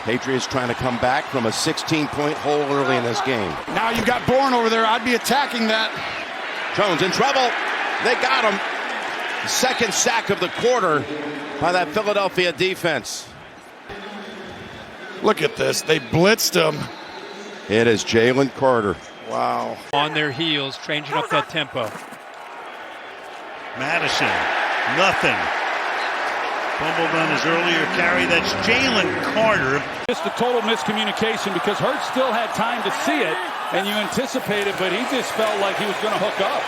Patriots trying to come back from a 16-point hole early in this game. Now you've got Bourne over there. I'd be attacking that. Jones in trouble. They got him. Second sack of the quarter by that Philadelphia defense. Look at this. They blitzed him. It is Jaylen Carter. Wow. On their heels, changing up that tempo. Madison, nothing. Fumbled on his earlier carry. That's Jalen Carter. Just a total miscommunication because Hurts still had time to see it, and you anticipated, but he just felt like he was going to hook up.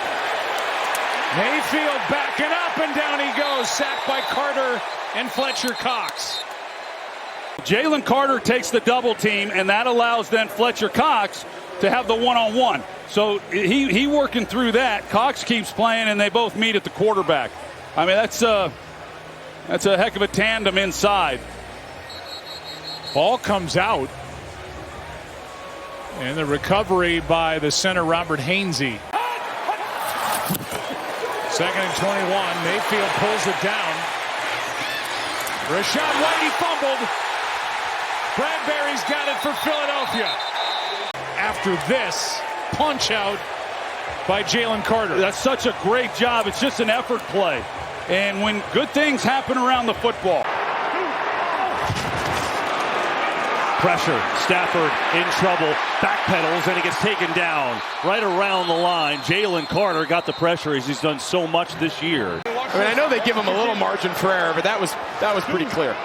Mayfield backing up, and down he goes. Sacked by Carter and Fletcher Cox. Jaylen Carter takes the double team, and that allows then Fletcher Cox to have the one-on-one. So he working through that. Cox keeps playing, and they both meet at the quarterback. I mean, that's a heck of a tandem inside. Ball comes out. And the recovery by the center, Robert Hainsey. 2nd and 21. Mayfield pulls it down. Rashad Whitey fumbled. Bradbury's got it for Philadelphia. After this, punch out by Jaylen Carter. That's such a great job. It's just an effort play. And when good things happen around the football. Pressure. Stafford in trouble. Backpedals, and he gets taken down right around the line. Jaylen Carter got the pressure as he's done so much this year. I mean, I know they give him a little margin for error, but that was pretty clear.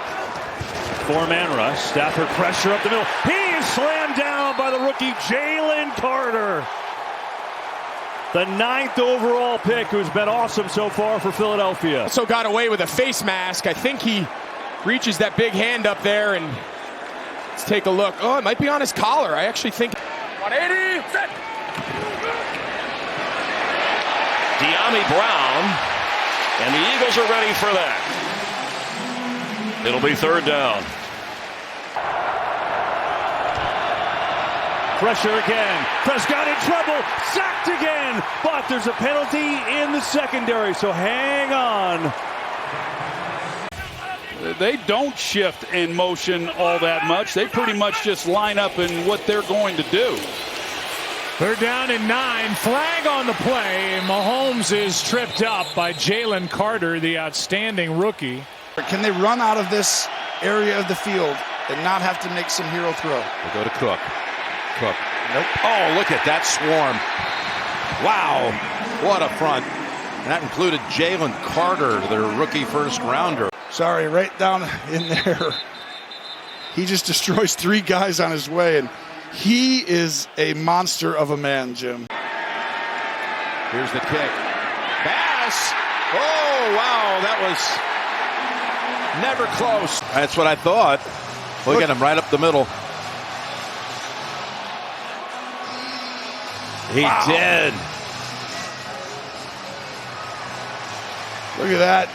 4-man rush. Stafford pressure up the middle. He is slammed down by the rookie Jaylen Carter. The 9th overall pick, who's been awesome so far for Philadelphia. Also got away with a face mask. I think he reaches that big hand up there, and let's take a look. Oh, it might be on his collar. I actually think. 180. Set. De'Ami Brown, and the Eagles are ready for that. It'll be 3rd down. Pressure again. Prescott in trouble. Sacked again. But there's a penalty in the secondary, so hang on. They don't shift in motion all that much. They pretty much just line up in what they're going to do. 3rd down and 9. Flag on the play. Mahomes is tripped up by Jaylen Carter, the outstanding rookie. Can they run out of this area of the field and not have to make some hero throw? They go to Cook. Cook. Nope. Oh, look at that swarm. Wow. What a front. And that included Jaylen Carter, their rookie first rounder. Sorry, right down in there. He just destroys 3 guys on his way, and he is a monster of a man, Jim. Here's the kick. Bass. Oh, wow. That was never close. That's what I thought. Look at him right up the middle. He did. Look at that.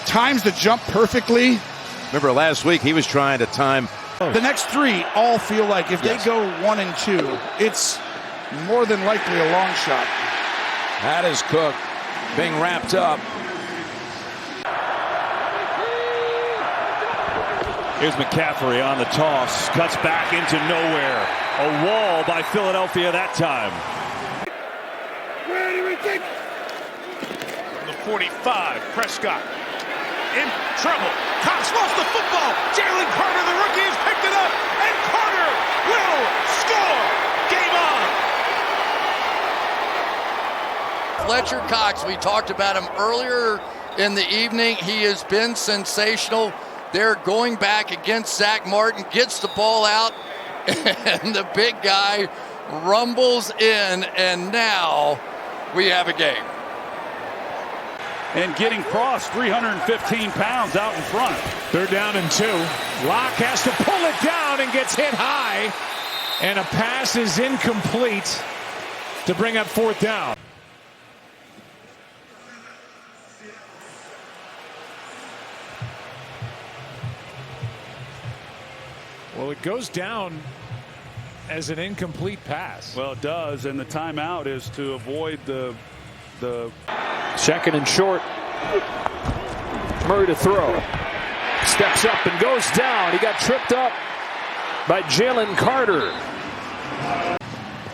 Times the jump perfectly. Remember last week he was trying to time. The next 3 all feel like if they go 1 and 2, it's more than likely a long shot. That is Cook being wrapped up. Here's McCaffrey on the toss. Cuts back into nowhere. A wall by Philadelphia that time. The 45, Prescott in trouble. Cox lost the football. Jaylen Carter, the rookie, has picked it up, and Carter will score. Game on. Fletcher Cox, we talked about him earlier in the evening. He has been sensational. They're going back against Zach Martin, gets the ball out, and the big guy rumbles in, and now we have a game. And getting Cross 315 pounds out in front. 3rd down and 2. Locke has to pull it down and gets hit high. And a pass is incomplete to bring up 4th down. Well, it goes down as an incomplete pass. Well, it does, and the timeout is to avoid the 2nd and short. Murray to throw. Steps up and goes down. He got tripped up by Jaylen Carter.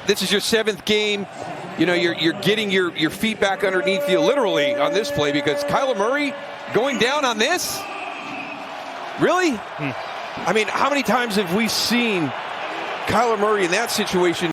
This is your 7th game. You know, you're getting your feet back underneath you literally on this play, because Kyler Murray going down on this? Really? I mean, how many times have we seen Kyler Murray in that situation?